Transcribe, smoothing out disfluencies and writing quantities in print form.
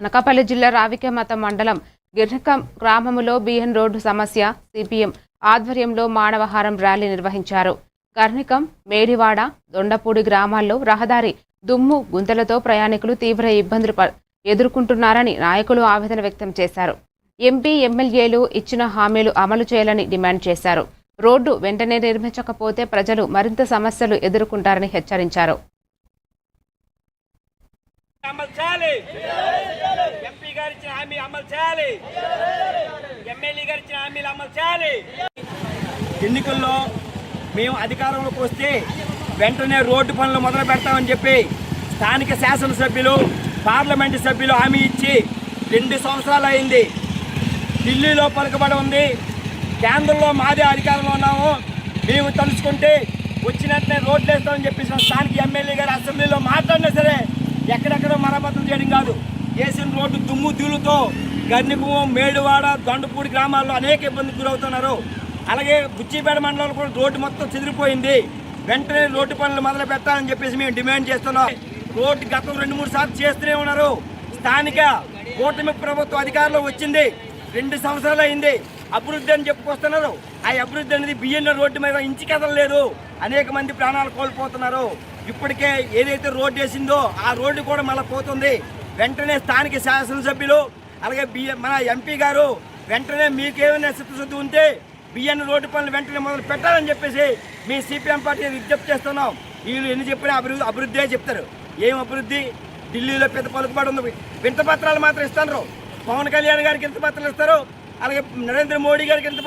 అనకాపల్లి జిల్లా రావికమతం మండలం గిర్నకం గ్రామములో బిఎన్ రోడ్డు సమస్య సిపిఎం ఆధ్వర్యంలో మానవహారం ర్యాలీ నిర్వహించారు. గర్నికం, మేడివాడ, దొండపూడి గ్రామాల్లో రహదారి దుమ్ము గుంతలతో ప్రయాణికులు తీవ్ర ఇబ్బందులు ఎదుర్కొంటున్నారని నాయకులు ఆవేదన వ్యక్తం చేశారు. ఎంపీ, ఎమ్మెల్యేలు ఇచ్చిన హామీలు అమలు చేయాలని డిమాండ్ చేశారు. రోడ్డు వెంటనే నిర్మించకపోతే ప్రజలు మరింత సమస్యలు ఎదుర్కొంటారని హెచ్చరించారు. ఎన్నికల్లో మేము అధికారంలోకి వస్తే వెంటనే రోడ్డు పనులు మొదలు పెడతామని చెప్పి స్థానిక శాసనసభ్యులు, పార్లమెంటు సభ్యులు హామీ ఇచ్చి 2 సంవత్సరాలు అయింది. ఢిల్లీలో పలుకుబడి ఉంది, కేంద్రంలో మాదే అధికారంలో ఉన్నాము, మేము తలుచుకుంటే వచ్చినట్లే రోడ్లు వేస్తామని చెప్పేసిన స్థానిక ఎమ్మెల్యే గారు అసెంబ్లీలో మాట్లాడినా సరే ఎక్కడెక్కడో మరమ్మతులు చేయడం కాదు, వేసిన రోడ్డు దుమ్ము ధూళితో గర్నికము, మేడివాడ, దొండపూడి గ్రామాల్లో అనేక ఇబ్బందులు గురవుతున్నారు. అలాగే బుచ్చిపేట మండలంలో కూడా రోడ్డు మొత్తం చెదిరిపోయింది. వెంటనే రోడ్డు పనులు మొదలు పెట్టాలని చెప్పేసి మేము డిమాండ్ చేస్తున్నాం. రోడ్డు గతం 2-3 సార్లు చేస్తూనే ఉన్నారు. స్థానిక కూటమి ప్రభుత్వం అధికారంలో వచ్చింది, 2 సంవత్సరాలు అయింది. అభివృద్ధి అని చెప్పుకొస్తున్నారు. ఆ అభివృద్ధి అనేది బియ్యం రోడ్డు మీద ఇంచి కదలలేదు. అనేక మంది ప్రాణాలు కోల్పోతున్నారు. ఇప్పటికే ఏదైతే రోడ్డు వేసిందో ఆ రోడ్డు కూడా మళ్ళీ పోతుంది. వెంటనే స్థానిక శాసనసభ్యులు అలాగే మన ఎంపీ గారు వెంటనే మీకేమైనా చిత్తశుద్ధి ఉంటే బియ్యం రోడ్డు పనులు వెంటనే మొదలు పెట్టాలని చెప్పేసి మీ సిపిఎం పార్టీ విజ్ఞప్తి చేస్తున్నాం. వీళ్ళు ఎన్ని చెప్పినా అభివృద్ధి చెప్తారు. ఏం అభివృద్ధి? ఢిల్లీలో పెద్ద పలుకుబడి ఉంది, వింత పత్రాలు మాత్రం ఇస్తారు. పవన్ కళ్యాణ్ గారికి ఎంత పత్రాలు ఇస్తారు, అలాగే నరేంద్ర మోడీ గారికి ఎంత